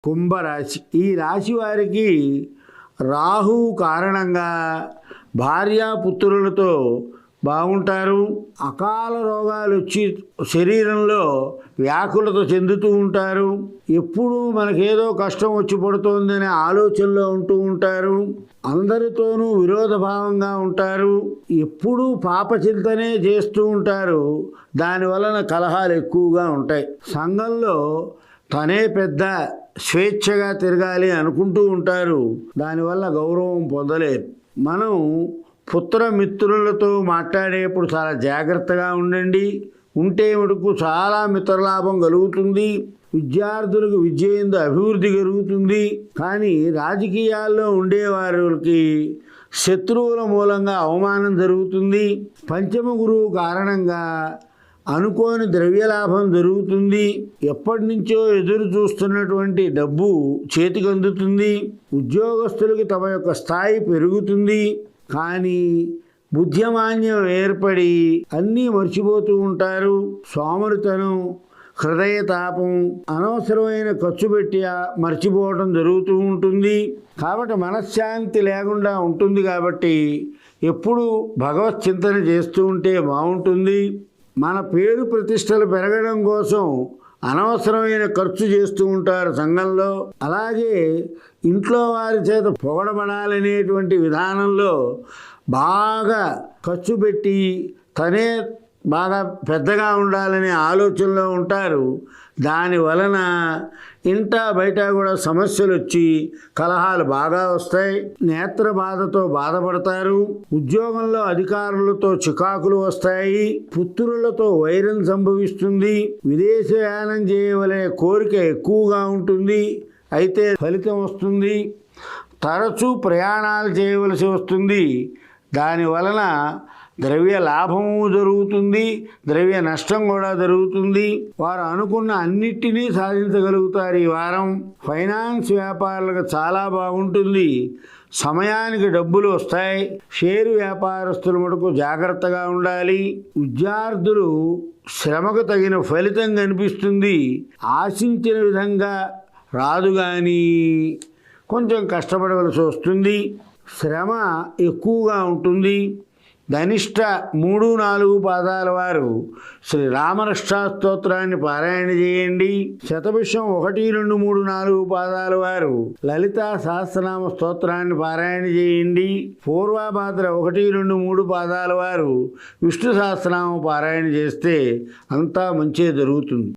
కుంభరాశి. ఈ రాశి వారికి రాహు కారణంగా భార్యాపుత్రులతో బాగుంటారు. అకాల రోగాలు వచ్చి శరీరంలో వ్యాకులత చెందుతూ ఉంటారు. ఎప్పుడూ మనకేదో కష్టం వచ్చి పడుతోందనే ఆలోచనలో ఉంటూ ఉంటారు. అందరితోనూ విరోధభావంగా ఉంటారు. ఎప్పుడూ పాపచింతనే చేస్తూ ఉంటారు. దానివలన కలహాలు ఎక్కువగా ఉంటాయి. సంఘంలో తనే పెద్ద, స్వేచ్ఛగా తిరగాలి అనుకుంటూ ఉంటారు. దానివల్ల గౌరవం పొందలేరు. మనం పుత్రమిత్రులతో మాట్లాడేప్పుడు చాలా జాగ్రత్తగా ఉండండి. ఉంటే మటుకు చాలా మిత్రలాభం కలుగుతుంది. విద్యార్థులకు విద్య యందు అభివృద్ధి కలుగుతుంది. కానీ రాజకీయాల్లో ఉండేవారికి శత్రువుల మూలంగా అవమానం జరుగుతుంది. పంచమ గురువు కారణంగా అనుకోని ద్రవ్యలాభం జరుగుతుంది. ఎప్పటి నుంచో ఎదురు చూస్తున్నటువంటి డబ్బు చేతికి అందుతుంది. ఉద్యోగస్తులకి తమ యొక్క స్థాయి పెరుగుతుంది. కానీ బుద్ధిమాన్యం ఏర్పడి అన్నీ మర్చిపోతూ ఉంటారు. సోమరితనం, హృదయతాపం, అనవసరమైన ఖర్చు పెట్టి మర్చిపోవడం జరుగుతూ ఉంటుంది. కాబట్టి మనశ్శాంతి లేకుండా ఉంటుంది. కాబట్టి ఎప్పుడు భగవత్ చింతన చేస్తూ ఉంటే బాగుంటుంది. మన పేరు ప్రతిష్టలు పెరగడం కోసం అనవసరమైన ఖర్చు చేస్తూ ఉంటారు సంఘంలో. అలాగే ఇంట్లో వారి చేత పొగడబడాలనేటువంటి విధానంలో బాగా ఖర్చు పెట్టి తనే బాగా పెద్దగా ఉండాలనే ఆలోచనలో ఉంటారు. దాని వలన ఇంట బయట కూడా సమస్యలు వచ్చి కలహాలు బాగా వస్తాయి. నేత్ర బాధతో బాధపడతారు. ఉద్యోగంలో అధికారులతో చికాకులు వస్తాయి. పుత్రులతో వైరం సంభవిస్తుంది. విదేశయానం చేయవలే కోరిక ఎక్కువగా ఉంటుంది. అయితే ఫలితం వస్తుంది. తరచూ ప్రయాణాలు చేయవలసి వస్తుంది. దాని వలన ద్రవ్య లాభము జరుగుతుంది, ద్రవ్య నష్టం కూడా జరుగుతుంది. వారు అనుకున్న అన్నిటినీ సాధించగలుగుతారు. ఈ వారం ఫైనాన్స్ వ్యాపారులకు చాలా బాగుంటుంది. సమయానికి డబ్బులు వస్తాయి. షేరు వ్యాపారస్తులు మటుకు జాగ్రత్తగా ఉండాలి. విద్యార్థులు శ్రమకు తగిన ఫలితం కనిపిస్తుంది. ఆశించిన విధంగా రాదు, కానీ కొంచెం కష్టపడవలసి వస్తుంది. శ్రమ ఎక్కువగా ఉంటుంది. ధనిష్ట 3-4 పాదాల వారు శ్రీ రామరక్షా స్తోత్రాన్ని పారాయణ చేయండి. శతభిషం 1, 2, 3, 4 పాదాల వారు లలితా సహస్రనామ స్తోత్రాన్ని పారాయణ చేయండి. పూర్వభాద్ర 1, 2, 3 పాదాల వారు విష్ణు సహస్రనామ పారాయణ చేస్తే అంతా మంచి జరుగుతుంది.